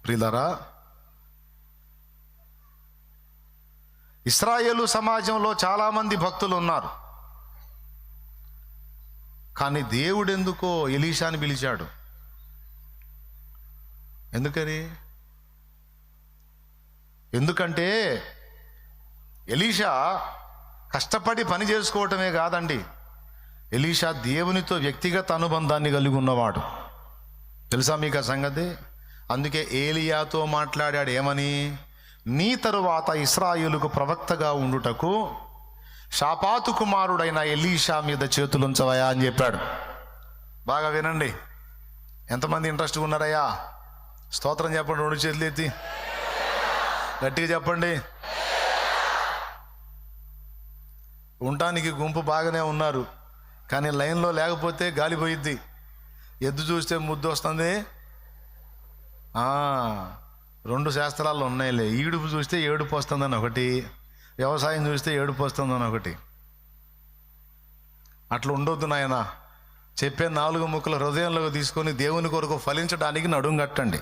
ప్రియులారా, ఇశ్రాయేలు సమాజంలో చాలామంది భక్తులు ఉన్నారు. కానీ దేవుడు ఎందుకో ఎలీషాని పిలిచాడు. ఎందుకంటే ఎలీషా కష్టపడి పని చేసుకోవటమే కాదండి, ఎలీషా దేవునితో వ్యక్తిగత అనుబంధాన్ని కలిగి ఉన్నవాడు. తెలుసా మీకు ఆ సంగతి? అందుకే ఏలియాతో మాట్లాడాడు ఏమని? నీ తరువాత ఇశ్రాయేలుకు ప్రవక్తగా ఉండుటకు షాపాతు కుమారుడైన ఎలీషా మీద చేతులుంచవయా అని చెప్పాడు. బాగా వినండి. ఎంతమంది ఇంట్రెస్ట్గా ఉన్నారయ్యా? స్తోత్రం చెప్పండి. 2 చేతులు ఎత్తి గట్టిగా చెప్పండి. ఉండటానికి గుంపు బాగానే ఉన్నారు, కానీ లైన్లో లేకపోతే గాలిపోయిద్ది. ఎద్దు చూస్తే ముద్దు వస్తుంది. 2 శాస్త్రాలు ఉన్నాయిలే. ఈడుపు చూస్తే ఏడుపు వస్తుందని ఒకటి, వ్యవసాయం చూస్తే ఏడుపు వస్తుందని ఒకటి. అట్లా ఉండొద్దు నాయన. చెప్పే 4 ముక్కలు హృదయంలోకి తీసుకొని దేవుని కొరకు ఫలించడానికి నడుం కట్టండి.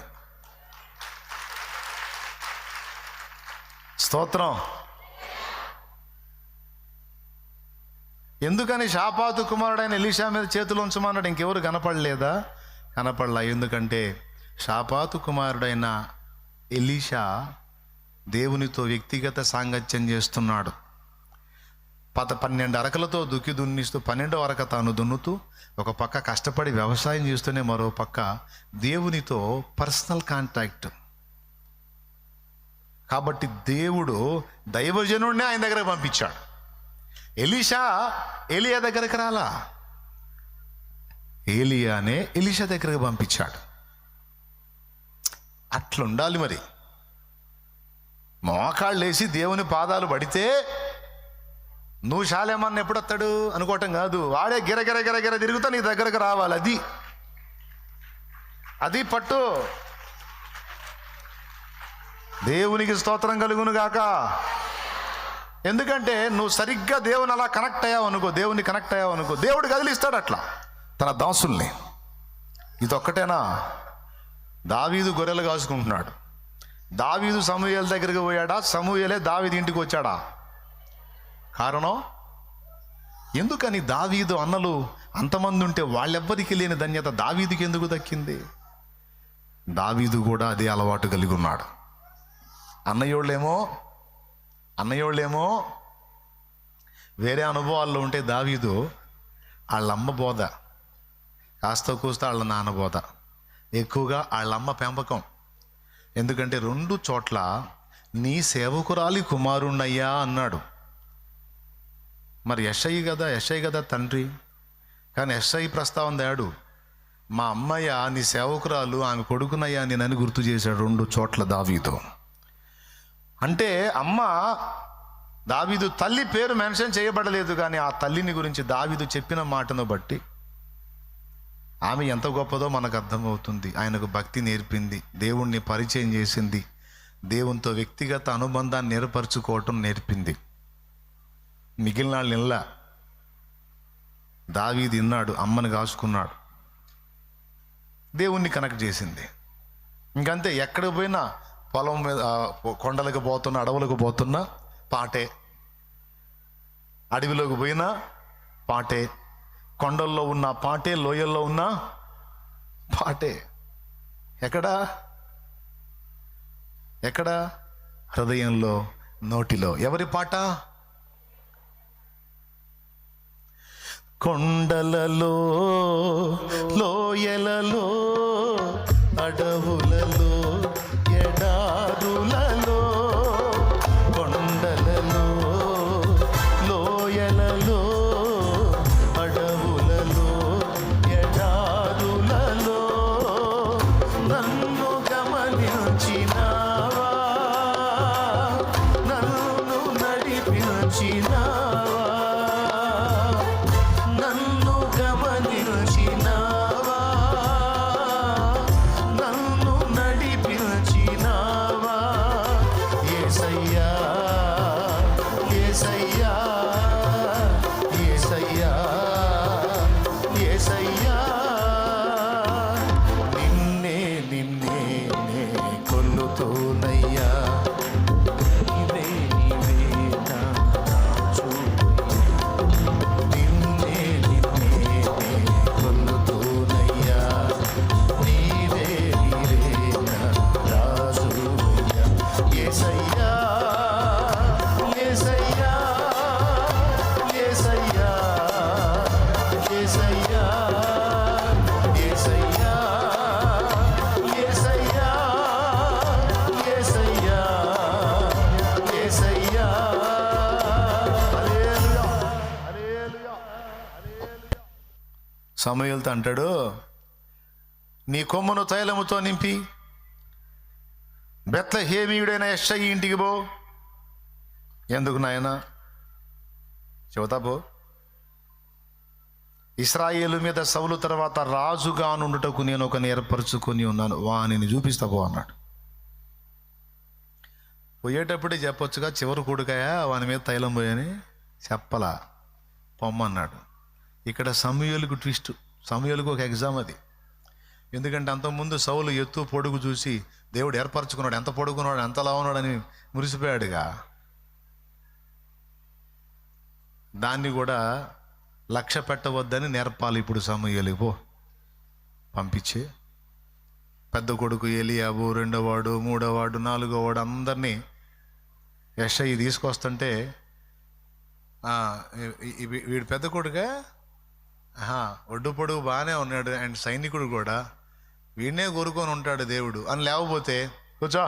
స్తోత్రం. ఎందుకని షాపాతు కుమారుడైన ఎలీషా మీద చేతులు ఉంచమన్నాడు? ఇంకెవరు కనపడలేదా? కనపడలా. ఎందుకంటే షాపాతు కుమారుడైన ఎలీషా దేవునితో వ్యక్తిగత సాంగత్యం చేస్తున్నాడు. 12 అరకలతో దున్నిస్తూ 12వ అరక తాను దున్నుతూ ఒక పక్క కష్టపడి వ్యవసాయం చేస్తూనే మరో పక్క దేవునితో పర్సనల్ కాంటాక్ట్. కాబట్టి దేవుడు దైవజనుడిని ఆయన దగ్గరకు పంపించాడు. ఎలీషా ఏలియా దగ్గరకు రాలా, ఏలియానే ఎలీషా దగ్గరకు పంపించాడు. అట్లుండాలి మరి. మోకాళ్ళు వేసి దేవుని పాదాలు పడితే నువ్వు శాలేమన్న ఎప్పుడు వస్తాడు అనుకోవటం కాదు. వాడే గిరగిర గిరగిర తిరుగుతా నీ దగ్గరకు రావాలి. అది పట్టు. దేవునికి స్తోత్రం కలుగును గాక. ఎందుకంటే నువ్వు సరిగ్గా దేవుని అలా కనెక్ట్ అయ్యావు అనుకో, దేవుని కనెక్ట్ అయ్యావు అనుకో, దేవుడు కదిలిస్తాడు అట్లా తన దాసుల్ని. ఇదొక్కటేనా? దావీదు గొర్రెలు కాసుకుంటున్నాడు. దావీదు సమూయేలు దగ్గరికి పోయాడా? సమూయేలే దావీదు ఇంటికి వచ్చాడా? కారణం ఎందుకని? దావీదు అన్నలు అంతమంది ఉంటే వాళ్ళెవ్వరికి లేని ధన్యత దావీదుకి ఎందుకు దక్కింది? దావీదు కూడా అదే అలవాటు కలిగి ఉన్నాడు. అన్నయోళ్ళేమో వేరే అనుభవాల్లో ఉంటే దావీదు వాళ్ళమ్మ బోధ, కాస్త కూస్త వాళ్ళ నాన్న బోధ, ఎక్కువగా వాళ్ళమ్మ పెంపకం. ఎందుకంటే 2 చోట్ల నీ సేవకురాలి కుమారుణ్ణయ్యా అన్నాడు. మరి యెషయి కదా తండ్రి, కానీ యెషయి ప్రస్తావన తేడు. మా అమ్మయ్య నీ సేవకురాలు, ఆమె కొడుకునయ్యా నేనని గుర్తు చేశాడు 2 చోట్ల దావీదు. అంటే అమ్మ దావీదు తల్లి పేరు మెన్షన్ చేయబడలేదు, కానీ ఆ తల్లిని గురించి దావీదు చెప్పిన మాటను బట్టి ఆమె ఎంత గొప్పదో మనకు అర్థమవుతుంది. ఆయనకు భక్తి నేర్పింది, దేవుణ్ణి పరిచయం చేసింది, దేవునితో వ్యక్తిగత అనుబంధాన్ని ఏర్పరచుకోవటం నేర్పింది. మిగిలిన వాళ్ళు ఇళ్ళ దావీదు విన్నాడు, అమ్మని కాసుకున్నాడు, దేవుణ్ణి కనెక్ట్ చేసింది. ఇంకంతే. ఎక్కడికి పోయినా పొలం మీద, కొండలకు పోతున్నా, అడవులకు పోతున్నా పాటే, అడవిలోకి పోయినా పాటే, కొండల్లో ఉన్న పాటే, లోయల్లో ఉన్న పాటే. ఎక్కడ? హృదయంలో, నోటిలో. ఎవరి పాట? కొండలలో, లోయలలో, అడవులలో, ఎడారులలో, కొండలలో, లోయలలో, అడవులలో, ఎడారులలో నన్ను గమనించినావా, నన్ను నడిపించినావా, నన్ను గమనించినావా. సమూయేలుతో అంటాడు, నీ కొమ్మును తైలముతో నింపి బెత్లెహేమీయుడైన యెష్షయి ఇంటికి పో. ఎందుకు నాయనా? చెబుతా పో. ఇశ్రాయేలు మీద సౌలు తర్వాత రాజుగా నుండుటకు నేను ఒకని ఏర్పరచుకొని ఉన్నాను, వానిని చూపిస్తా పో అన్నాడు. పోయేటప్పుడే చెప్పొచ్చుగా, చివరి కొడుకయా వాని మీద తైలం పోయని చెప్పలా, పొమ్మన్నాడు. ఇక్కడ సమూయేలుకు ట్విస్ట్, సమూయేలుకు ఒక ఎగ్జామ్ అది. ఎందుకంటే అంతకుముందు సౌలు ఎత్తు పొడుగు చూసి దేవుడు ఏర్పరచుకున్నాడు, ఎంత పొడుగున్నాడు ఎంత లావున్నాడని మురిసిపోయాడుగా. దాన్ని కూడా లక్ష్య పెట్టవద్దని నేర్పాలి ఇప్పుడు సమూయేలుకు. పో పంపించి పెద్ద కొడుకు ఎలియాబు, రెండోవాడు, మూడోవాడు, నాలుగోవాడు అందరినీ యెష్షయి తీసుకొస్తుంటే, వీడు పెద్ద కొడుగా, ఒడ్డు పొడుగు బాగానే ఉన్నాడు అండ్ సైనికుడు కూడా, వీడినే కోరుకొని ఉంటాడు దేవుడు అని లేకపోతే కూర్చో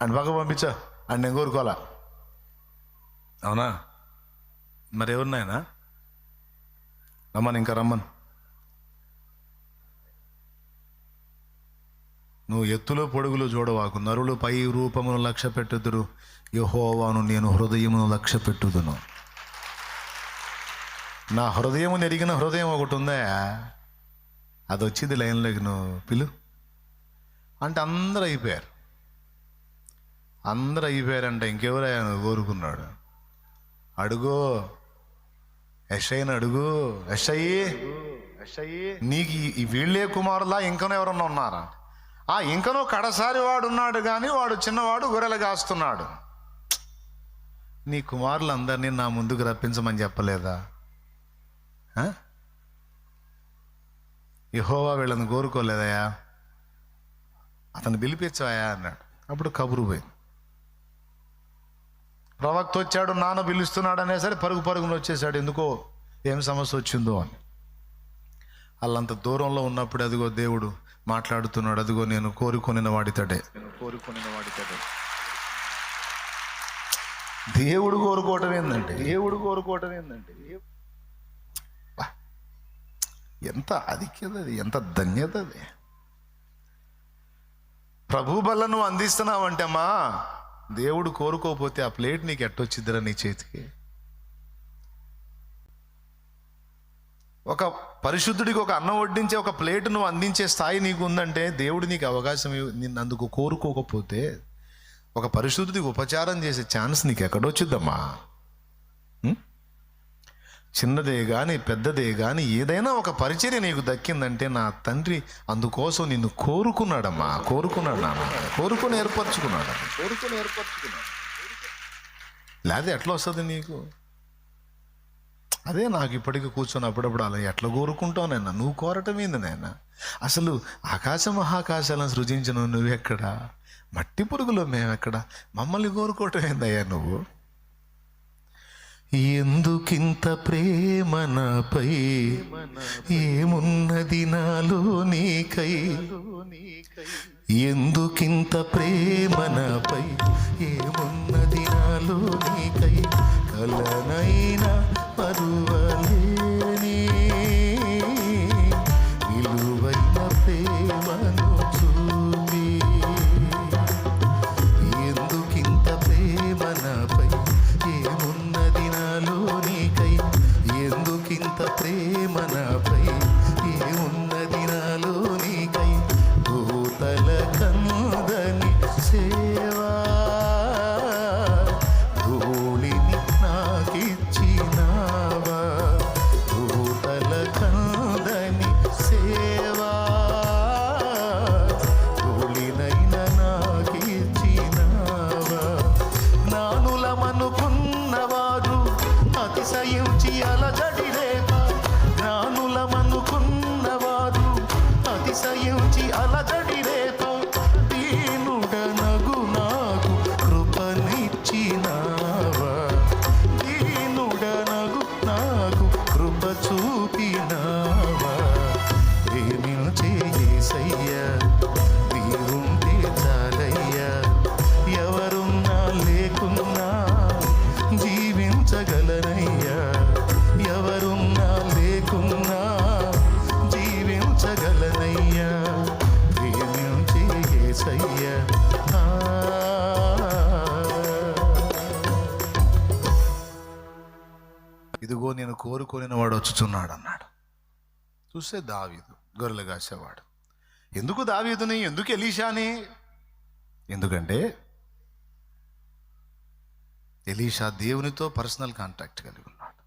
అని పక్క పంపించా అని నేను కోరుకోవాలా? అవునా? మరి ఎవరినైనా రమ్మని, ఇంకా రమ్మను. నువ్వు ఎత్తులో పొడుగులు చూడవాకు, నరులు పై రూపమును లక్ష్య పెట్టుదురు, యెహోవాను నేను హృదయమును లక్ష్య పెట్టుదును. నా హృదయమును ఎరిగిన హృదయం ఒకటి ఉందా, అది వచ్చింది లైన్లోకి, నువ్వు పిలు అంటే అందరూ అయిపోయారు. అందరూ అయిపోయారంటే ఇంకెవరయ్యా నువ్వు కోరుకున్నాడు? అడుగో యెష్షయిని అడుగు, యెష్షయి నీకు ఈ వీళ్ళే కుమారులా ఇంకనో ఎవరన్నా ఉన్నారా? ఇంకనో కడసారి వాడు ఉన్నాడు, కానీ వాడు చిన్నవాడు గొర్రెలు కాస్తున్నాడు. నీ కుమారులందరినీ నా ముందుకు రప్పించమని చెప్పలేదా? యెహోవా వీళ్ళని కోరుకోలేదయా, అతను పిలిపించాయా అన్నాడు. అప్పుడు కబురు పోయింది. ప్రవక్త వచ్చాడు, నాన్న పిలుస్తున్నాడు అనేసరి పరుగు పరుగున వచ్చేసాడు. ఎందుకో ఏం సమస్య వచ్చిందో అని. వాళ్ళంత దూరంలో ఉన్నప్పుడు అదిగో దేవుడు మాట్లాడుతున్నాడు. అదిగో నేను కోరుకొనిన వాడితడే. దేవుడు కోరుకోవటం ఏందంటే ఎంత అధిక్యత అది, ఎంత ధన్యత అది. ప్రభు బల్ల నువ్వు అందిస్తున్నావంటే అమ్మా, దేవుడు కోరుకోకపోతే ఆ ప్లేట్ నీకు ఎట్టొచ్చిద్దరా నీ చేతికి? ఒక పరిశుద్ధుడికి ఒక అన్నం వడ్డించే ఒక ప్లేట్ నువ్వు అందించే స్థాయి నీకు ఉందంటే, దేవుడు నీకు అవకాశం నిన్ను అందుకు కోరుకోకపోతే ఒక పరిశుద్ధుడికి ఉపచారం చేసే ఛాన్స్ నీకు ఎక్కడొచ్చిద్దమ్మా? చిన్నదే కానీ పెద్దదే కానీ ఏదైనా ఒక పరిచర్య నీకు దక్కిందంటే నా తండ్రి అందుకోసం నిన్ను కోరుకున్నాడమ్మా. కోరుకున్నాడు నాన్న, కోరుకొని ఏర్పరచుకున్నాడు. లేదా ఎట్లా వస్తుంది నీకు? అదే నాకు ఇప్పటికీ కూర్చొని అప్పుడప్పుడు అలా ఎట్లా కోరుకుంటావు నాయన? నువ్వు కోరటం ఏంది నాయన? అసలు ఆకాశ మహాకాశాలను సృజించిన నువ్వెక్కడా? మట్టి పురుగులో మేమెక్కడ? మమ్మల్ని కోరుకోవటం ఏందయ్యా నువ్వు? ఎందుకింత ప్రేమ నాపై, ఏమున్నది నాలో నీకై? ఎందుకింత ప్రేమ నాపై, ఏమున్నది నాలో నీకై? కలనైనా పరువలేని విలువైన ప్రేమను చూపి, ఎందుకింత ప్రేమ నాపై, ఏమున్నది నాలో నీకై? ఎందుకింత ప్రేమ నాపై, ఏమున్నది నాలో నీకై? భూతల కందని సేవా, ధూళిని నాకిచ్చినావా? భూతల కందని సేవా, ధూళినైన నాకిచ్చినావా? నానులమనుకున్నవారు అతిశయించి అలజడిరేప, నానులమనుకున్నవారు అతిశయించి అలజడిరేప, దీనుడనగు నాకు కృపనిచ్చినావా? దీనుడనగు నాకు కృప చూపినావా? ప్రేమించే యేసయ్యా, నీవుంటే చాలయ్యా, ఎవరున్నా లేకున్నా జీవించగలనయ్యా, ఎవరున్నా లేకున్నా పడనయ్యా ప్రేమించి యేసయ్యా. ఇదిగో నేను కోరుకొనిన వాడు వచ్చుచున్నాడు అన్నాడు. చూస్తే దావీదు గొర్రెలు కాసేవాడు. ఎందుకు దావీదుని, ఎందుకు ఎలీషాని? ఎందుకంటే ఎలీషా దేవునితో పర్సనల్ కాంటాక్ట్ కలిగి ఉన్నాడు.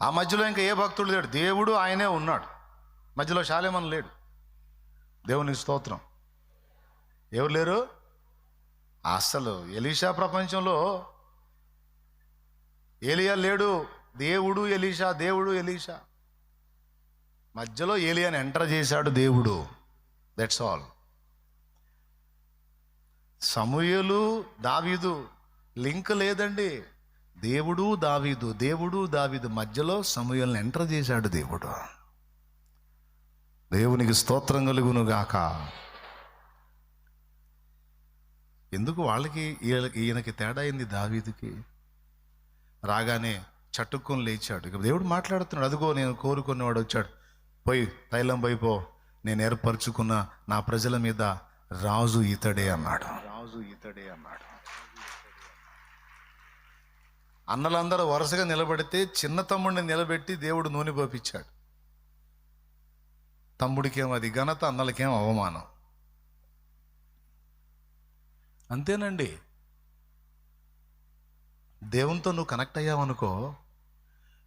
ఆ మధ్యలో ఇంకా ఏ భక్తుడు లేడు, దేవుడు ఆయనే ఉన్నాడు. మధ్యలో శాలేమన్ లేడు. దేవునికి స్తోత్రం. ఎవరు లేరు అసలు. ఎలీషా ప్రపంచంలో ఏలియా లేడు. దేవుడు ఎలీషా, దేవుడు ఎలీషా. మధ్యలో ఏలియాని ఎంటర్ చేశాడు దేవుడు. That's all. సమూయేలు దావీదు లింక్ లేదండి. దేవుడు దావీదు, దేవుడు దావీదు మధ్యలో సమూయేలుని ఎంటర్ చేశాడు దేవుడు. దేవునికి స్తోత్రం కలుగును గాక. ఎందుకు వాళ్ళకి ఈయనకి తేడా అయింది? దావీదుకి రాగానే చట్టుకొని లేచాడు. ఇక దేవుడు మాట్లాడుతున్నాడు. అదిగో నేను కోరుకున్నవాడు వచ్చాడు, పోయి తైలం పోయిపో, నేను ఏర్పరచుకున్న నా ప్రజల మీద రాజు ఇతడే అన్నాడు. రాజు ఇతడే అన్నాడు. అన్నలందరూ వరుసగా నిలబడితే చిన్న తమ్ముడిని నిలబెట్టి దేవుడు నూనె పోపించాడు. తమ్ముడికేమో అది ఘనత, అన్నలకేమో అవమానం. అంతేనండి. దేవునితో నువ్వు కనెక్ట్ అయ్యావనుకో,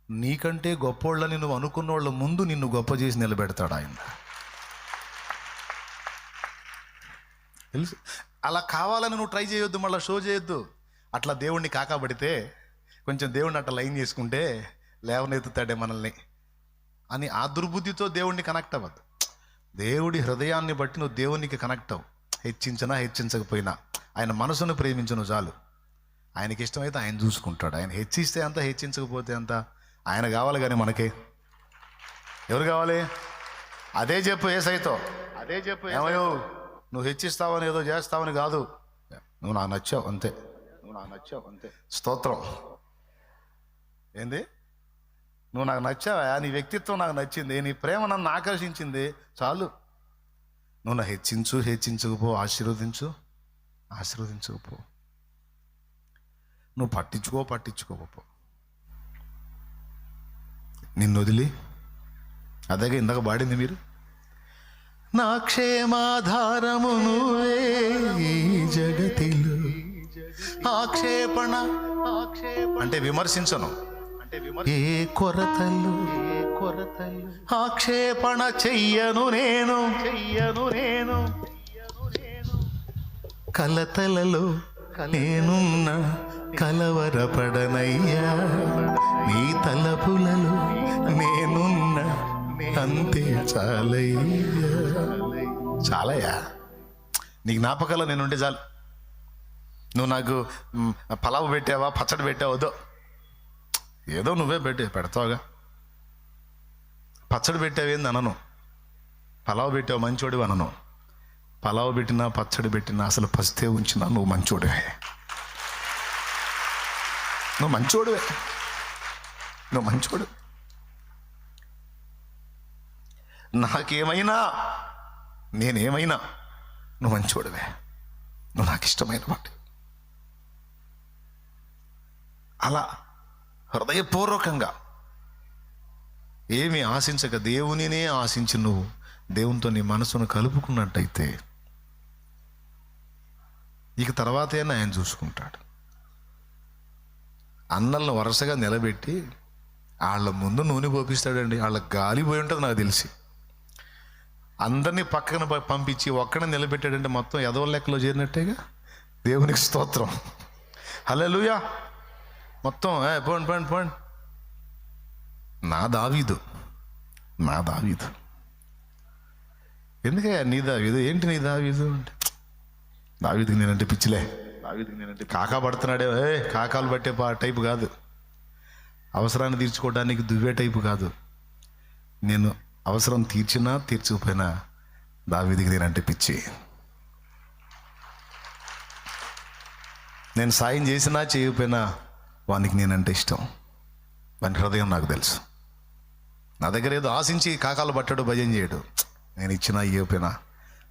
నీకంటే గొప్పోళ్ళని నువ్వు అనుకున్న వాళ్ళ ముందు నిన్ను గొప్ప చేసి నిలబెడతాడు ఆయన. తెలుసు. అలా కావాలని నువ్వు ట్రై చేయొద్దు, మళ్ళీ షో చేయొద్దు. అట్లా దేవుణ్ణి కాకబడితే, కొంచెం దేవుణ్ణి అట్లా లైన్ చేసుకుంటే లేవనెత్తుతాడే మనల్ని అని ఆ దుర్బుద్ధితో దేవుణ్ణి కనెక్ట్ అవ్వద్దు. దేవుడి హృదయాన్ని బట్టి నువ్వు దేవునికి కనెక్ట్ అవ్వు. హెచ్చించినా హెచ్చించకపోయినా ఆయన మనసును ప్రేమించను చాలు. ఆయనకి ఇష్టమైతే ఆయన చూసుకుంటాడు. ఆయన హెచ్చిస్తే అంత, హెచ్చించకపోతే అంత ఆయన కావాలి. కానీ మనకి ఎవరు కావాలి? అదే చెప్పు యేసయ్యతో. అదే చెప్పు, ఏమయ్యో నువ్వు హెచ్చిస్తావని ఏదో చేస్తావని కాదు, నువ్వు నాకు నచ్చావు అంతే. నువ్వు నాకు నచ్చావు అంతే. స్తోత్రం. ఏంది? నువ్వు నాకు నచ్చావా, నీ వ్యక్తిత్వం నాకు నచ్చింది, నీ ప్రేమ నన్ను ఆకర్షించింది, చాలు. నువ్వు నా హెచ్చించు, హెచ్చించకపో, ఆశీర్వదించు, ఆశీర్వదించకపో, నువ్వు పట్టించుకోకపో, నిన్ను వదిలి. అదేగా ఇందాక పాడింది మీరు, నా క్షేమాధారము నువ్వే ఈ జగతిలో. ఆక్షేపణ అంటే విమర్శించను, ఏ కొరతలు ఆక్షేపణ చెయ్యను నేను, కలతలలో నేనున్న కలవరపడనయ్యా, నీ తలపులలో నేనున్న అంతే చాలయ్యా. చాలయ్యా, నీ జ్ఞాపకాల్లో నేనుంటే చాలు. నువ్వు నాకు పలావు పెట్టావా, పచ్చడి పెట్టావో, ఏదో నువ్వే పెడతావుగా. పచ్చడి పెట్టావేంది అనను, పలావు పెట్టావు మంచోడివి అనను. పలావు పెట్టినా పచ్చడి పెట్టినా అసలు పస్తే ఉంచినా నువ్వు మంచోడివే, నువ్వు మంచోడివే, నువ్వు మంచోడు. నాకేమైనా, నేనేమైనా నువ్వు మంచోడివే, నువ్వు నాకు ఇష్టమైన వాటి. అలా హృదయపూర్వకంగా ఏమి ఆశించక దేవునినే ఆశించి నువ్వు దేవునితో నీ మనసును కలుపుకున్నట్టయితే ఇక తర్వాతే ఆయన చూసుకుంటాడు. అన్నలను వరుసగా నిలబెట్టి వాళ్ళ ముందు నూనె పోపిస్తాడండి. వాళ్ళకి గాలి పోయి ఉంటుంది నాకు తెలిసి. అందరినీ పక్కన పంపించి ఒక్కడే నిలబెట్టాడంటే మొత్తం ఎదవ లెక్కలో చేరినట్టేగా. దేవునికి స్తోత్రం, హల్లెలూయా. మొత్తం పోండి పోండి పోండి. నా దావీదు ఎందుకే నీ దావీదు ఏంటి? నీ దావీదు అంటే దావీదుకి నేనంటే పిచ్చిలే, దావీదుకి నేనంటే కాకా పడుతున్నాడే, కాకాలు పట్టే టైపు కాదు, అవసరాన్ని తీర్చుకోవడానికి దువ్వే టైపు కాదు. నేను అవసరం తీర్చినా తీర్చకపోయినా దావీదుకి నేనంటే పిచ్చి. నేను సాయం చేసినా చేయకపోయినా వానికి నేనంటే ఇష్టం. వాని హృదయం నాకు తెలుసు. నా దగ్గర ఏదో ఆశించి కాకాలు పట్టాడు, భజన చేయడు. నేను ఇచ్చినా ఇవ్వపోయినా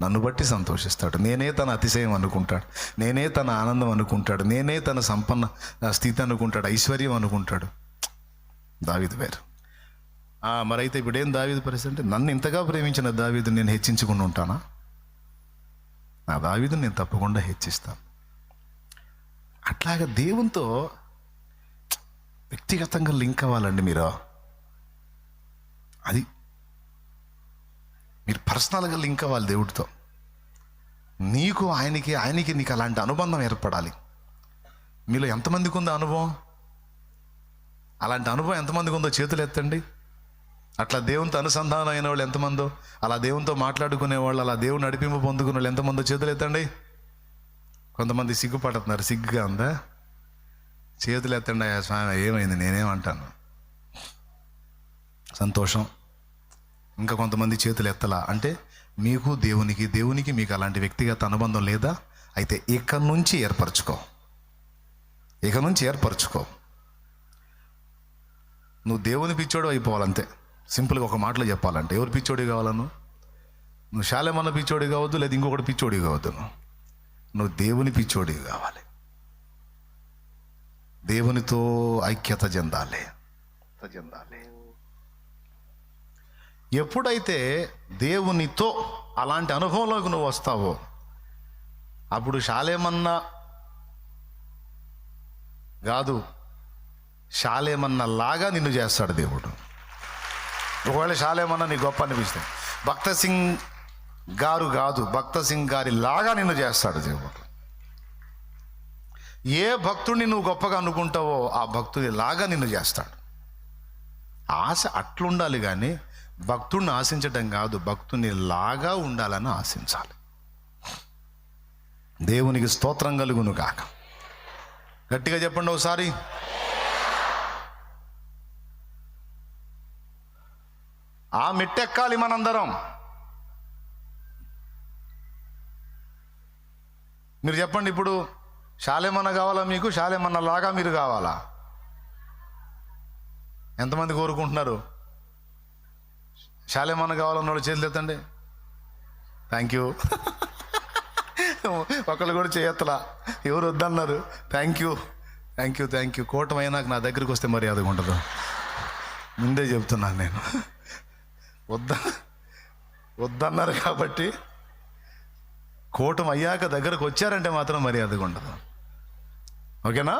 నన్ను బట్టి సంతోషిస్తాడు. నేనే తన అతిశయం అనుకుంటాడు, నేనే తన ఆనందం అనుకుంటాడు, నేనే తన సంపన్న స్థితి అనుకుంటాడు, ఐశ్వర్యం అనుకుంటాడు. దావీదు వేరు. మరైతే ఇప్పుడేం దావీదు పరిస్థితి అంటే, నన్ను ఇంతగా ప్రేమించిన దావీదు నేను హెచ్చించకుండా ఉంటానా? నా దావీదుని నేను తప్పకుండా హెచ్చిస్తాను. అట్లాగా దేవునితో వ్యక్తిగతంగా లింక్ అవ్వాలండి మీరు. అది మీరు పర్సనల్గా లింక్ అవ్వాలి దేవుడితో. నీకు ఆయనకి నీకు అలాంటి అనుబంధం ఏర్పడాలి. మీలో ఎంతమందికి ఉందో అనుభవం? అలాంటి అనుభవం ఎంతమందికి ఉందో చేతులు ఎత్తండి. అట్లా దేవునితో అనుసంధానం అయిన వాళ్ళు ఎంతమందో, అలా దేవునితో మాట్లాడుకునే వాళ్ళు, అలా దేవుని నడిపింపు పొందుకునే వాళ్ళు ఎంతమందో చేతులు ఎత్తండి. కొంతమంది సిగ్గుపడుతున్నారు, సిగ్గుగా ఉందా? చేతులు ఎత్తండి. అయ్యా స్వామి ఏమైంది, నేనేమంటాను. సంతోషం. ఇంకా కొంతమంది చేతులు ఎత్తలా అంటే మీకు దేవునికి మీకు అలాంటి వ్యక్తిగత అనుబంధం లేదా? అయితే ఇక నుంచి ఏర్పరచుకో. నువ్వు దేవుని పిచ్చోడు అయిపోవాలంతే. సింపుల్గా ఒక మాటలో చెప్పాలంటే, ఎవరు పిచ్చోడి కావాలను? నువ్వు శాలేమన్న పిచ్చోడి కావద్దు, లేదా ఇంకొకటి పిచ్చోడి కావద్దు. నువ్వు దేవుని పిచ్చోడి కావాలి. దేవునితో ఐక్యత చెందాలి. ఎప్పుడైతే దేవునితో అలాంటి అనుభవంలోకి నువ్వు వస్తావో, అప్పుడు శాలేమన్నా కాదు, శాలేమన్నా లాగా నిన్ను చేస్తాడు దేవుడు. ఒకవేళ శాలేమన్నా నీ గొప్ప అనిపిస్తుంది, భక్త సింగ్ గారు కాదు, భక్త సింగ్ గారి లాగా నిన్ను చేస్తాడు దేవుడు. ఏ భక్తుడిని నువ్వు గొప్పగా అనుకుంటావో ఆ భక్తుడి లాగా నిన్ను చేస్తాడు. ఆశ అట్లుండాలి, కానీ భక్తుడిని ఆశించటం కాదు, భక్తుని లాగా ఉండాలని ఆశించాలి. దేవునికి స్తోత్రం కలుగును గాక. గట్టిగా చెప్పండి ఒకసారి. ఆ మెట్టెక్కాలి మనందరం. మీరు చెప్పండి, ఇప్పుడు శాలేమన్న కావాలా మీకు? శాలేమన్న లాగా మీరు కావాలా? ఎంతమంది కోరుకుంటున్నారు? శాలేమన్న కావాలన్నాడు చేతులు ఎత్తండి. Thank you. ఒకళ్ళు కూడా చేయత్తలా, ఎవరు వద్దన్నారు. Thank you. కూటమైనాక నా దగ్గరికి వస్తే మర్యాదగా ఉండదు. ముందే చెప్తున్నాను నేను. వద్దన్నారు కాబట్టి, కూటమి అయ్యాక దగ్గరకు వచ్చారంటే మాత్రం మర్యాదగా ఉండదు. ఓకేనా?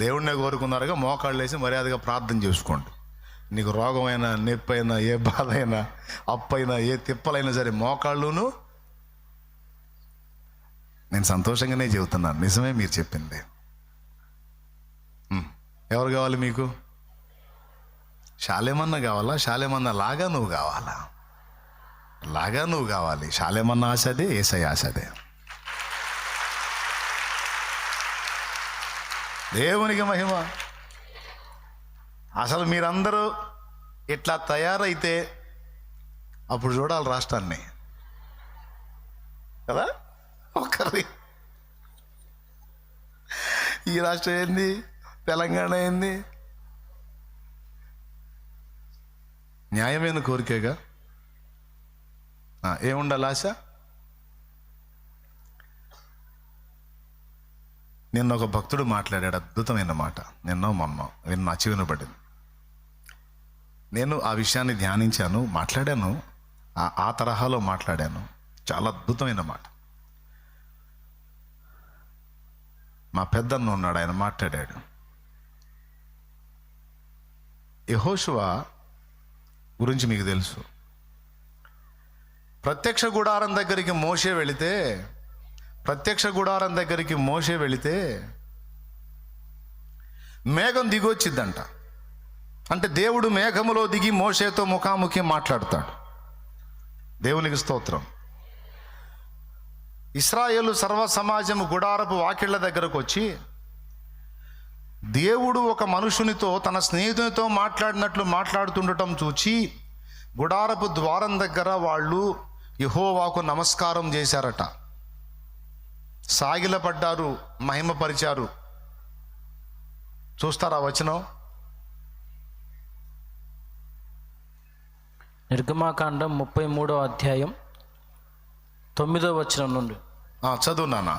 దేవుడినే కోరుకున్నారుగా మోకాళ్ళు వేసి మర్యాదగా ప్రార్థన చేసుకోండి. నీకు రోగమైనా, నొప్పి అయినా, ఏ బాధ అయినా, అప్పైనా, ఏ తిప్పలైనా సరే మోకాళ్ళును. నేను సంతోషంగానే చెబుతున్నాను, నిజమే మీరు చెప్పింది. ఎవరు కావాలి మీకు? శాలేమన్న కావాలా? శాలేమన్న లాగా నువ్వు కావాలా? నువ్వు కావాలి. శాలేమన్న ఆశ అదే, యేసయ్య ఆశ అదే. దేవునికి మహిమ. అసలు మీరందరూ ఇట్లా తయారైతే అప్పుడు చూడాలి రాష్ట్రాన్ని కదా. ఒకరి ఈ రాష్ట్రం ఏంది, తెలంగాణ ఏంది? న్యాయమైన కోరికేగా. ఏముండాలి ఆశ? నిన్న ఒక భక్తుడు మాట్లాడాడు అద్భుతమైన మాట. మొన్న నా చెవిన పడింది. నేను ఆ విషయాన్ని ధ్యానించాను, మాట్లాడాను, ఆ తరహాలో మాట్లాడాను. చాలా అద్భుతమైన మాట. మా పెద్దన్న ఉన్నాడు, ఆయన మాట్లాడాడు. యెహోషువ గురించి మీకు తెలుసు. ప్రత్యక్ష గుడారం దగ్గరికి మోషే వెళితే మేఘం దిగొచ్చిద్దంట. అంటే దేవుడు మేఘములో దిగి మోషేతో ముఖాముఖి మాట్లాడతాడు. దేవునికి స్తోత్రం. ఇశ్రాయేలు సర్వ సమాజము గుడారపు వాకిళ్ల దగ్గరకు వచ్చి దేవుడు ఒక మనుషునితో, తన స్నేహితునితో మాట్లాడినట్లు మాట్లాడుతుండటం చూచి గుడారపు ద్వారం దగ్గర వాళ్ళు యెహోవాకు నమస్కారం చేశారట. సాగిలపడ్డారు, మహిమపరిచారు. చూస్తారా వచనం? నిర్గమాకాండం 33వ అధ్యాయం 9వ వచనం నుండి. చదువు నాన్న.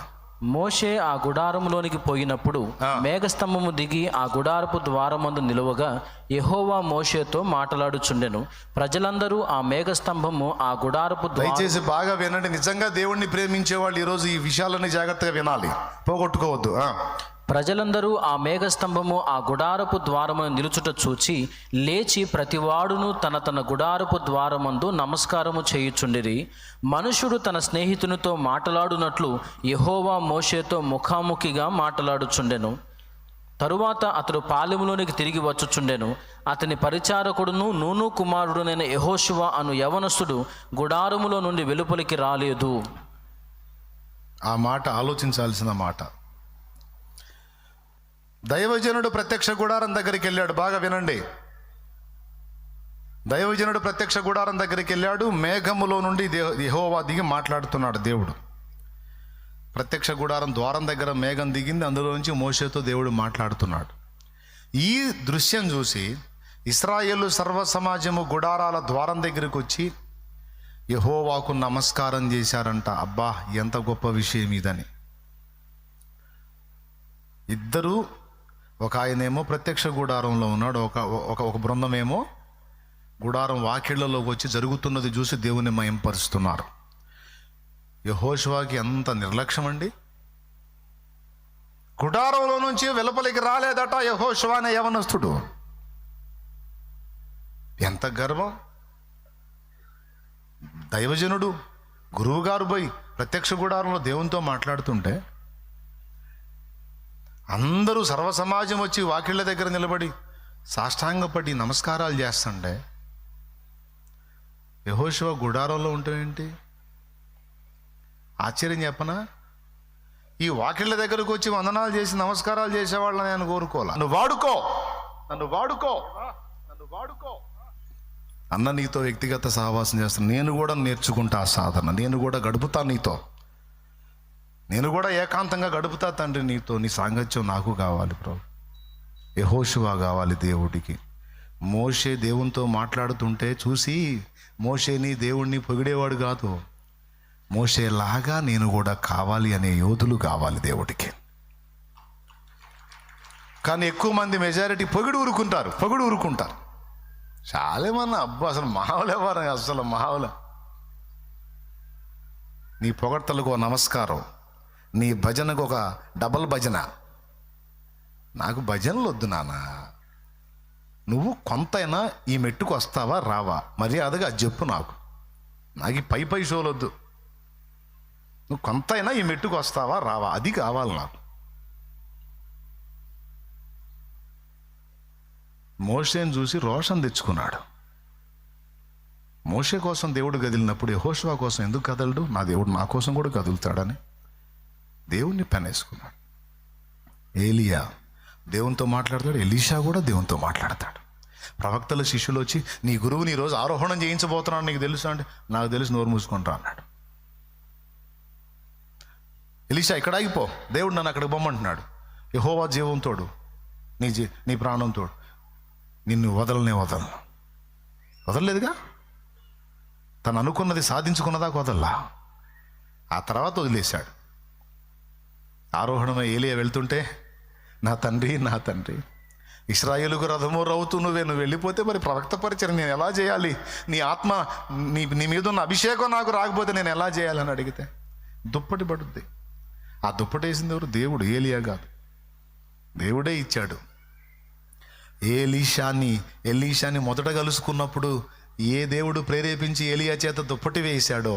మోషే ఆ గుడారములోనికి పోయినప్పుడు మేఘస్తంభము దిగి ఆ గుడారపు ద్వారమందు నిలువగా యెహోవా మోషేతో మాట్లాడుచుండెను. ప్రజలందరూ ఆ మేఘస్తంభము ఆ గుడారపు దయచేసి బాగా వినండి. నిజంగా దేవుణ్ణి ప్రేమించే వాళ్ళు ఈరోజు ఈ విషయాలని జాగ్రత్తగా వినాలి, పోగొట్టుకోవద్దు. ప్రజలందరూ ఆ మేఘస్తంభము ఆ గుడారపు ద్వారమును నిలుచుట చూచి లేచి ప్రతివాడును తన తన గుడారపు ద్వారమందు నమస్కారము చేయుచుండిరి. మనుషుడు తన స్నేహితునితో మాట్లాడునట్లు యెహోవా మోషేతో ముఖాముఖిగా మాట్లాడుచుండెను. తరువాత అతడు పాలెములోనికి తిరిగి వచ్చుచుండెను. అతని పరిచారకుడును నూను కుమారుడునైన యెహోషువ అను యవనస్తుడు గుడారములో నుండి వెలుపలికి రాలేదు. ఆ మాట ఆలోచించాల్సిన మాట. దైవజనుడు ప్రత్యక్ష గుడారం దగ్గరికి వెళ్ళాడు. బాగా వినండి. దైవజనుడు ప్రత్యక్ష గుడారం దగ్గరికి వెళ్ళాడు. మేఘములో నుండి యెహోవా దిగి మాట్లాడుతున్నాడు దేవుడు. ప్రత్యక్ష గుడారం ద్వారం దగ్గర మేఘం దిగింది, అందులో నుంచి మోషేతో దేవుడు మాట్లాడుతున్నాడు. ఈ దృశ్యం చూసి ఇశ్రాయేలు సర్వ సమాజము గుడారాల ద్వారం దగ్గరికి వచ్చి యెహోవాకు నమస్కారం చేశారంట. అబ్బా, ఎంత గొప్ప విషయం ఇదని. ఇద్దరు, ఒక ఆయనేమో ప్రత్యక్ష గుడారంలో ఉన్నాడు, ఒక బృందమేమో గుడారం వాకిళ్లలోకి వచ్చి జరుగుతున్నది చూసి దేవుని మయంపరుస్తున్నారు. యెహోషువకి ఎంత నిర్లక్ష్యం అండి. గుడారంలో నుంచి వెలుపలికి రాలేదట యెహోషువ అనే యవనస్తుడు. ఎంత గర్వం. దైవజనుడు గురువుగారు పోయి ప్రత్యక్ష గుడారంలో దేవునితో మాట్లాడుతుంటే అందరూ సర్వ సమాజం వచ్చి వాకిళ్ళ దగ్గర నిలబడి సాష్టాంగపడి నమస్కారాలు చేస్తుండే యెహోషువ గుడారంలో ఉంటావేంటి? ఆశ్చర్యం చెప్పనా? ఈ వాకిళ్ళ దగ్గరకు వచ్చి వందనాలు చేసి నమస్కారాలు చేసేవాళ్ళని నేను కోరుకోవాలి. నన్ను వాడుకో అన్న, నీతో వ్యక్తిగత సహవాసం చేస్తాను. నేను కూడా నేర్చుకుంటా ఆ సాధన. నేను కూడా గడుపుతా నీతో. నేను కూడా ఏకాంతంగా గడుపుతా తండ్రి నీతో. నీ సాంగత్యం నాకు కావాలి ప్రభు. యెహోషువ కావాలి దేవుడికి. మోషే దేవునితో మాట్లాడుతుంటే చూసి మోషేని దేవుణ్ణి పొగిడేవాడు కాదు. మోషేలాగా నేను కూడా కావాలి అనే యోధులు కావాలి దేవుడికి. కానీ ఎక్కువ మంది మెజారిటీ పొగిడి ఊరుకుంటారు. చాలామన్నా అబ్బా అసలు మావలేవారు, అసలు మావల. నీ పొగడ్తలకు ఒక నమస్కారం, నీ భజనకు ఒక డబల్ భజన. నాకు భజనలు వద్దు నాన్న. నువ్వు కొంతైనా ఈ మెట్టుకు వస్తావా రావా మర్యాదగా అది చెప్పు. నాకు ఈ పై షోలు వద్దు. నువ్వు కొంతైనా ఈ మెట్టుకు వస్తావా రావా అది కావాలి నాకు. మోషేని చూసి రోషం తెచ్చుకున్నాడు. మోషే కోసం దేవుడు కదిలినప్పుడు యెహోషువ కోసం ఎందుకు కదలడు? నా దేవుడు నా కోసం కూడా కదులుతాడని దేవుణ్ణి పెనేసుకున్నాడు. ఏలియా దేవునితో మాట్లాడతాడు, ఎలీషా కూడా దేవునితో మాట్లాడతాడు. ప్రవక్తల శిష్యులు వచ్చి నీ గురువుని ఈరోజు ఆరోహణం చేయించబోతున్నాడు, నీకు తెలుసు అంటే నాకు తెలుసు, నోరు మూసుకుంటా అన్నాడు. ఎలీషా ఇక్కడ ఆగిపో, దేవుడు నన్ను అక్కడికి పొమ్మంటున్నాడు. యెహోవా జీవంతోడు, నీ ప్రాణంతోడు, నిన్ను వదలలేదుగా. తను అనుకున్నది సాధించుకున్నదాకా వదల్లా. ఆ తర్వాత వదిలేశాడు. ఆరోహణమై ఏలియా వెళ్తుంటే నా తండ్రి ఇశ్రాయేలుకు రథము రౌతు నువ్వు వెళ్ళిపోతే మరి ప్రవక్త పరిచయం నేను ఎలా చేయాలి? నీ ఆత్మ నీ మీద ఉన్న అభిషేకం నాకు రాకపోతే నేను ఎలా చేయాలని అడిగితే దుప్పటి పడుద్ది. ఆ దుప్పటి వేసింది ఎవరు? దేవుడు, ఏలియా కాదు. దేవుడే ఇచ్చాడు. ఎలీషాని మొదట కలుసుకున్నప్పుడు ఏ దేవుడు ప్రేరేపించి ఏలియా చేత దుప్పటి వేసాడో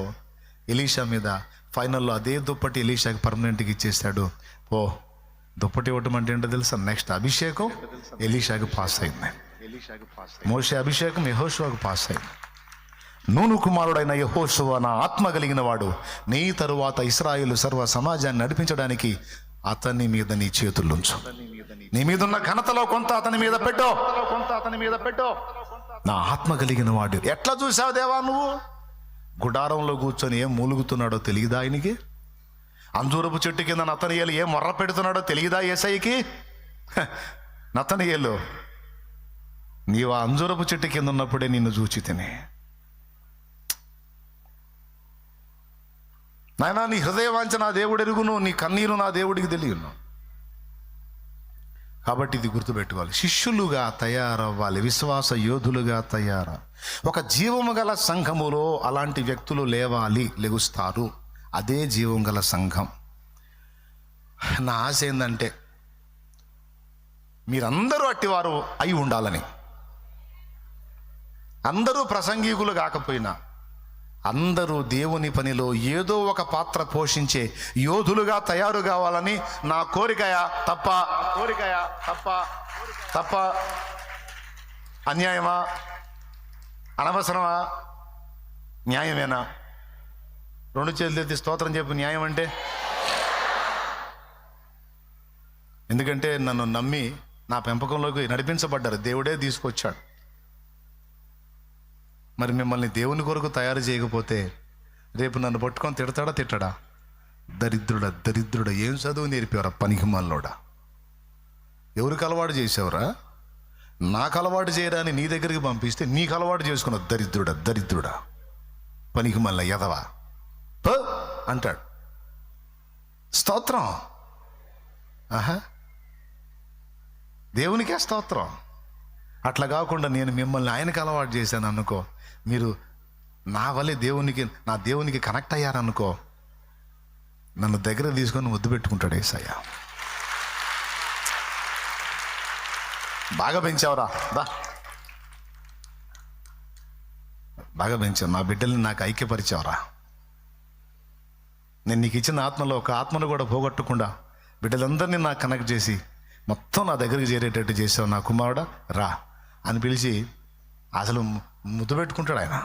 ఎలీషా మీద, ఫైనల్లో అదే దుప్పటి ఎలీషాకి పర్మనెంట్గా ఇచ్చేసాడు. దుప్పటి ఇవ్వటం అంటే ఏంటో తెలుసా? నెక్స్ట్ అభిషేకం ఎలీషాకి పాస్ అయింది. మోషే అభిషేకం యెహోషువకు పాస్ అయింది. నూను కుమారుడైన యెహోషువ నా ఆత్మ కలిగిన వాడు, నీ తరువాత ఇశ్రాయేలు సర్వ సమాజాన్ని నడిపించడానికి అతని మీద నీ చేతులుంచు. నీ మీద ఉన్న ఘనతలో కొంత అతని మీద పెట్టో. నా ఆత్మ కలిగిన వాడు. ఎట్లా చూసావు దేవా నువ్వు? గుడారంలో కూర్చొని ఏం మూలుగుతున్నాడో తెలియదా ఆయనకి? అంజూరపు చెట్టు కింద నతనీయేలు ఏం మొర్ర పెడుతున్నాడో తెలియదా యేసయ్యకి? నతనీయేలు, నీవు ఆ అంజూరపు చెట్టు కింద ఉన్నప్పుడే నిన్ను చూచి తిని నాయనా నీ హృదయవాంఛ నా దేవుడు ఎరుగును, నీ కన్నీరు నా దేవుడికి తెలియను. కాబట్టి ఇది గుర్తుపెట్టుకోవాలి. శిష్యులుగా తయారవ్వాలి, విశ్వాస యోధులుగా ఒక జీవము గల సంఘములో అలాంటి వ్యక్తులు లెగుస్తారు. అదే జీవం గల సంఘం. నా ఆశ ఏంటంటే మీరందరూ అట్టివారు అయి ఉండాలని. అందరూ ప్రసంగికులు కాకపోయినా అందరూ దేవుని పనిలో ఏదో ఒక పాత్ర పోషించే యోధులుగా తయారు కావాలని నా కోరికయా తప్ప అన్యాయమా, అనవసరమా, న్యాయమేనా? రెండు చేతులు ఎత్తి స్తోత్రం చెప్పు. న్యాయం అంటే, ఎందుకంటే నన్ను నమ్మి నా పెంపకంలోకి నడిపించబడ్డారు, దేవుడే తీసుకొచ్చాడు. మరి మిమ్మల్ని దేవుని కొరకు తయారు చేయకపోతే రేపు నన్ను పట్టుకొని తిట్టడా? దరిద్రుడా, ఏం చదువు నేర్పేవరా పనికిమాలోడా? ఎవరికి అలవాటు చేసావురా? నాకు అలవాటు చేయరా అని నీ దగ్గరికి పంపిస్తే నీకు అలవాటు చేసుకున్న దరిద్రుడా పనికిమాల ఎదవా అంటాడు. స్తోత్రం. దేవునికే స్తోత్రం. అట్లా కాకుండా నేను మిమ్మల్ని ఆయనకి అలవాటు చేశాను అనుకో, మీరు నా వల్లే నా దేవునికి కనెక్ట్ అయ్యారనుకో, నన్ను దగ్గర తీసుకొని ముద్దు పెట్టుకుంటాడు యేసయ్య. బాగా పెంచావురా, బాగా పెంచావు, నా బిడ్డల్ని నాకు ఐక్యపరిచావురా. నేను నీకు ఇచ్చిన ఆత్మలో ఒక ఆత్మను కూడా పోగొట్టకుండా బిడ్డలందరినీ నాకు కనెక్ట్ చేసి మొత్తం నా దగ్గరికి చేరేటట్టు చేసావు నా కుమారుడా, రా అని పిలిచి అసలు ముద్దు పెట్టుకుంటాడు ఆయన.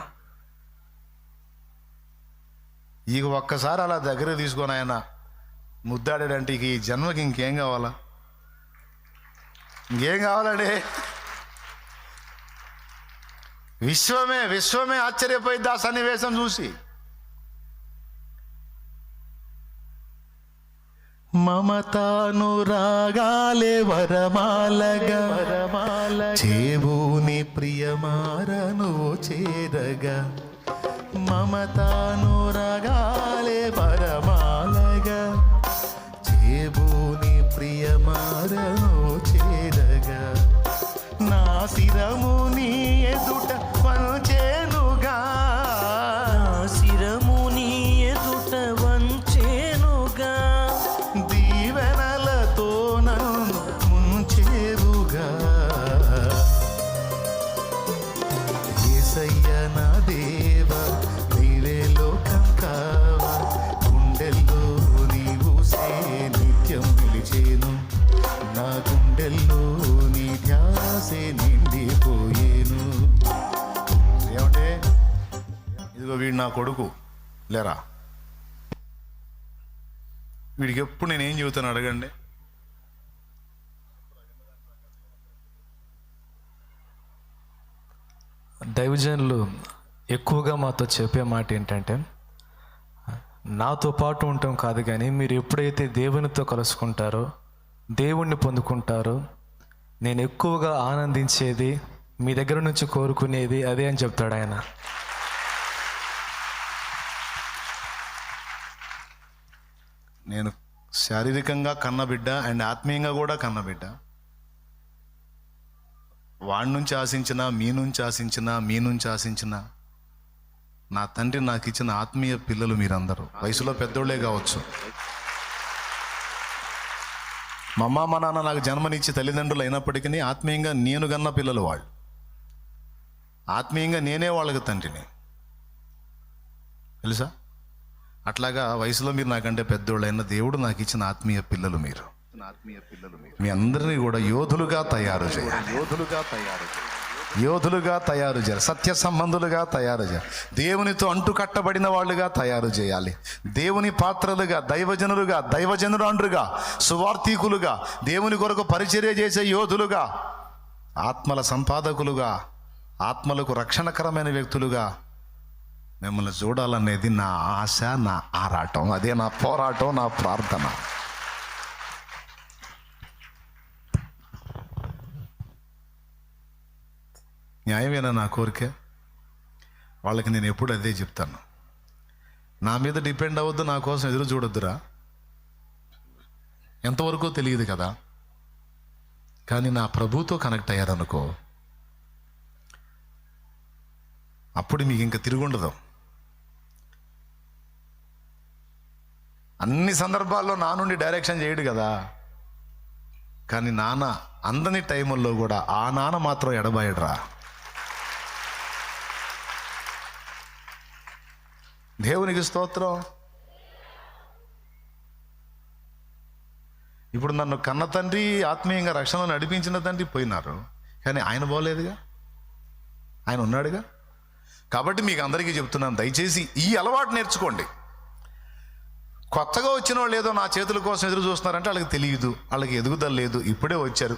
ఇక ఒక్కసారి అలా దగ్గర తీసుకొని ఆయన ముద్దాడాడంటే ఇక ఈ జన్మకి ఇంకేం కావాలా? ఇంకేం కావాలండి? విశ్వమే ఆశ్చర్యపోయింది ఆ సన్నివేశం చూసి. మమతాను రాగాలే వరమాలగా చేబూని ప్రియమారను చేరగా, మమతాను రాగాలే వరమాలగా చేబూని ప్రియమారను చేరగా, నా శిరము నీ ఎదుట వంచెనుగా, శిరము నీ ఎదుట వంచెనుగా, దీవెనలతో నన్ను ముంచెరుగా. యేసయ్య నా దేవా నీవే లోకం కావా, గుండెల్లో నీవు నిత్యం పిలిచేను, నా గుండెల్లో నీ ధ్యాసే నిండిపోయేను. ఏమంటే ఇదిగో వీడు నా కొడుకు లేరా, వీడికి ఎప్పుడు నేనేం చెబుతాను అడగండి. దైవజనులు ఎక్కువగా మాతో చెప్పే మాట ఏంటంటే, నాతో పాటు ఉండటం కాదు కానీ మీరు ఎప్పుడైతే దేవునితో కలుసుకుంటారో, దేవుణ్ణి పొందుకుంటారో, నేను ఎక్కువగా ఆనందించేది, మీ దగ్గర నుంచి కోరుకునేది అదే అని చెప్తాడు ఆయన. నేను శారీరకంగా కన్నబిడ్డ అండ్ ఆత్మీయంగా కూడా కన్నబిడ్డ. వాడి నుంచి ఆశించిన, మీ నుంచి ఆశించిన నా తండ్రి నాకు ఇచ్చిన ఆత్మీయ పిల్లలు మీరందరూ. వయసులో పెద్దోళ్లే కావచ్చు. మా అమ్మ మా నాన్న నాకు జన్మనిచ్చి తల్లిదండ్రులు అయినప్పటికీ ఆత్మీయంగా నేను కన్న పిల్లలు వాళ్ళు. ఆత్మీయంగా నేనే వాళ్ళకి తండ్రిని, తెలుసా? అట్లాగా వయసులో మీరు నాకంటే పెద్దోళ్ళైన దేవుడు నాకు ఇచ్చిన ఆత్మీయ పిల్లలు మీరు. మీ అందరినీ కూడా యోధులుగా తయారు చేయాలి, సత్య సంబంధులుగా తయారు చేయాలి, దేవునితో అంటుకట్టబడిన వాళ్ళుగా తయారు చేయాలి, దేవుని పాత్రలుగా, దైవజనురాండ్రుగా, సువార్థికులుగా, దేవుని కొరకు పరిచర్య చేసే యోధులుగా, ఆత్మల సంపాదకులుగా, ఆత్మలకు రక్షణకరమైన వ్యక్తులుగా మిమ్మల్ని చూడాలనేది నా ఆశ, నా ఆరాటం, అదే నా పోరాటం, నా ప్రార్థన. న్యాయమేనా నా కోరిక? వాళ్ళకి నేను ఎప్పుడు అదే చెప్తాను. నా మీద డిపెండ్ అవ్వద్దు, నా కోసం ఎదురు చూడొద్దురా. ఎంతవరకు తెలియదు కదా. కానీ నా ప్రభుతో కనెక్ట్ అయ్యారనుకో, అప్పుడు మీకు ఇంకా తిరుగుండదు. అన్ని సందర్భాల్లో నా నుండి డైరెక్షన్ చేయడు కదా. కానీ నాన్న అందని టైముల్లో కూడా ఆ నాన్న మాత్రం ఎడబాయడరా. దేవునికి స్తోత్రం. ఇప్పుడు నన్ను కన్న తండ్రి, ఆత్మీయంగా రక్షణలో నడిపించిన తండ్రి పోయినారు, కానీ ఆయన పోలేదుగా, ఆయన ఉన్నాడుగా. కాబట్టి మీకు అందరికీ చెప్తున్నాను, దయచేసి ఈ అలవాటు నేర్చుకోండి. కొత్తగా వచ్చిన వాళ్ళు ఏదో నా చేతుల కోసం ఎదురు చూస్తున్నారంటే వాళ్ళకి తెలియదు, వాళ్ళకి ఎదుగుదల లేదు, ఇప్పుడే వచ్చారు,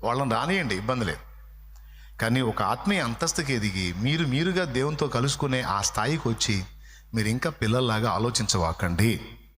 వాళ్ళని రానియండి, ఇబ్బంది లేదు. కానీ ఒక ఆత్మీయ అంతస్తుకి ఎదిగి మీరుగా దేవునితో కలుసుకునే ఆ స్థాయికి వచ్చి మీరు ఇంకా పిల్లల్లాగా ఆలోచించవాకండి.